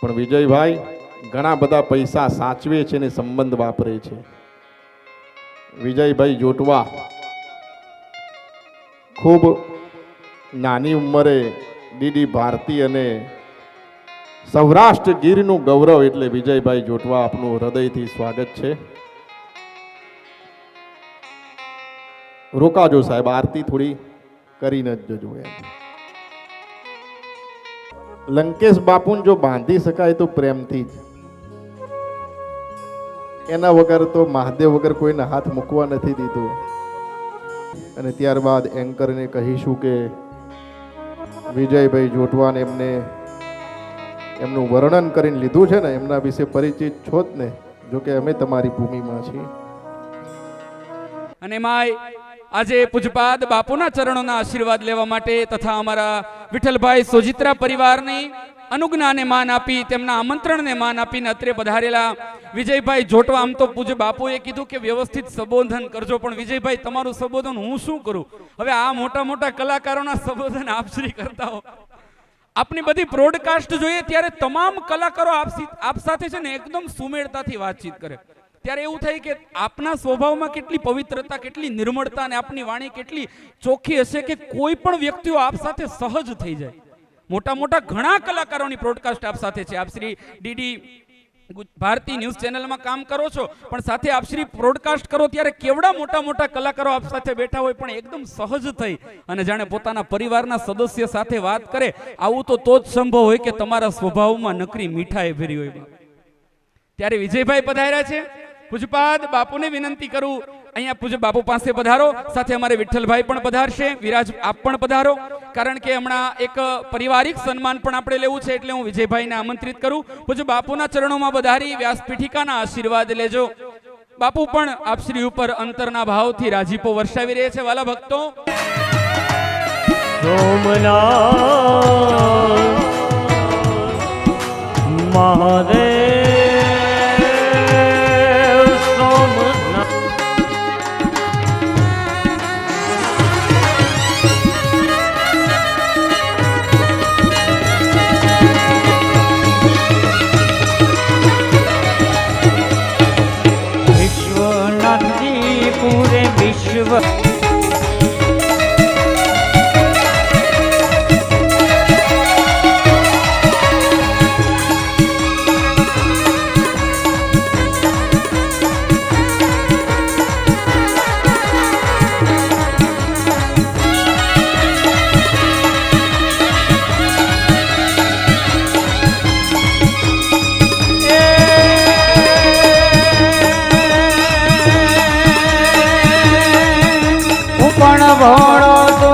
પણ વિજયભાઈ ઘણા બધા પૈસા સાચવે છે ને સંબંધ વાપરે છે. વિજયભાઈ જોટવા ખૂબ નાની ઉંમરે ડીડી ભારતી અને સૌરાષ્ટ્ર ગીરનું ગૌરવ એટલે વિજયભાઈ જોટવા આપનું હૃદયથી સ્વાગત છે. રોકાજો સાહેબ, આરતી થોડી કરીને જ જજો. એમ લંકેશ બાપુને જો બાંધી શકાય તો પ્રેમથી જ, એના વગર તો મહાદેવ વગર કોઈને હાથ મૂકવા નથી દીધો. અને ત્યારબાદ એન્કરને કહીશું કે વિજયભાઈ જોટવાને એમનું વર્ણન કરીને લીધું છે ને, એમના વિશે પરિચિત છો જ ને, જો કે અમે તમારી ભૂમિમાં છીએ. અને માય આજે પૂજપાદ બાપુના ચરણોના આશીર્વાદ લેવા માટે તથા અમારા વિઠ્ઠલભાઈ સોજિત્રા પરિવારની અનુજ્ઞાને માન આપી, તેમના આમંત્રણને માન આપીને અત્રે પધારેલા વિજયભાઈ જોટવા. આમ તો પૂજ્ય બાપુએ કીધું કે વ્યવસ્થિત સંબોધન કરજો, પણ વિજયભાઈ તમારું સંબોધન હું શું કરું? હવે આ મોટા મોટા કલાકારોના સંબોધન આપ શ્રી કરતા હો. આપની બધી બ્રોડકાસ્ટ જોઈએ ત્યારે તમામ કલાકારો આપ સાથે છે ને એકદમ સુમેળતાથી વાતચીત કરે, ત્યારે એવું થાય કે આપના સ્વભાવમાં કેટલી પવિત્રતા, કેટલી નિર્મળતા અને આપની વાણી કેટલી ચોખ્ખી હશે કે કોઈ પણ વ્યક્તિઓ આપ સાથે સહજ થઈ જાય. મોટા મોટા ઘણા કલાકારોની બ્રોડકાસ્ટ આપ સાથે છે. આપ શ્રી ડીડી ભારતી ન્યૂઝ ચેનલમાં કામ કરો છો, પણ સાથે આપ શ્રી બ્રોડકાસ્ટ કરો ત્યારે કેવડા મોટા મોટા કલાકારો આપ સાથે બેઠા હોય પણ એકદમ સહજ થઈ અને જાણે પોતાના પરિવારના સદસ્ય સાથે વાત કરે. આવું તો જ સંભવ હોય કે તમારા સ્વભાવમાં નકરી મીઠાઈ ભરી હોય. ત્યારે વિજયભાઈ પધાર્યા છે. પૂજપાદ બાપુને વિનંતી કરું, અહીંયા પૂજ્ય બાપુ પાસે પધારો. સાથે અમારે વિઠ્ઠલભાઈ પણ પધારશે. વિરાજ આપ પણ પધારો, કારણ કે હમણાં એક પારિવારિક સન્માન પણ આપણે લેવું છે, એટલે હું વિજયભાઈને આમંત્રિત કરું. પૂજ્ય બાપુના ચરણોમાં પધારી વ્યાસપીઠિકાના આશીર્વાદ લેજો. બાપુ પણ આપ શ્રી ઉપર અંતરના ભાવથી રાજીપો વર્ષાવી રહ્યા છે. વાલા ભક્તો, સોમનાથ મહાદેવ વિશ્વ ભણો તો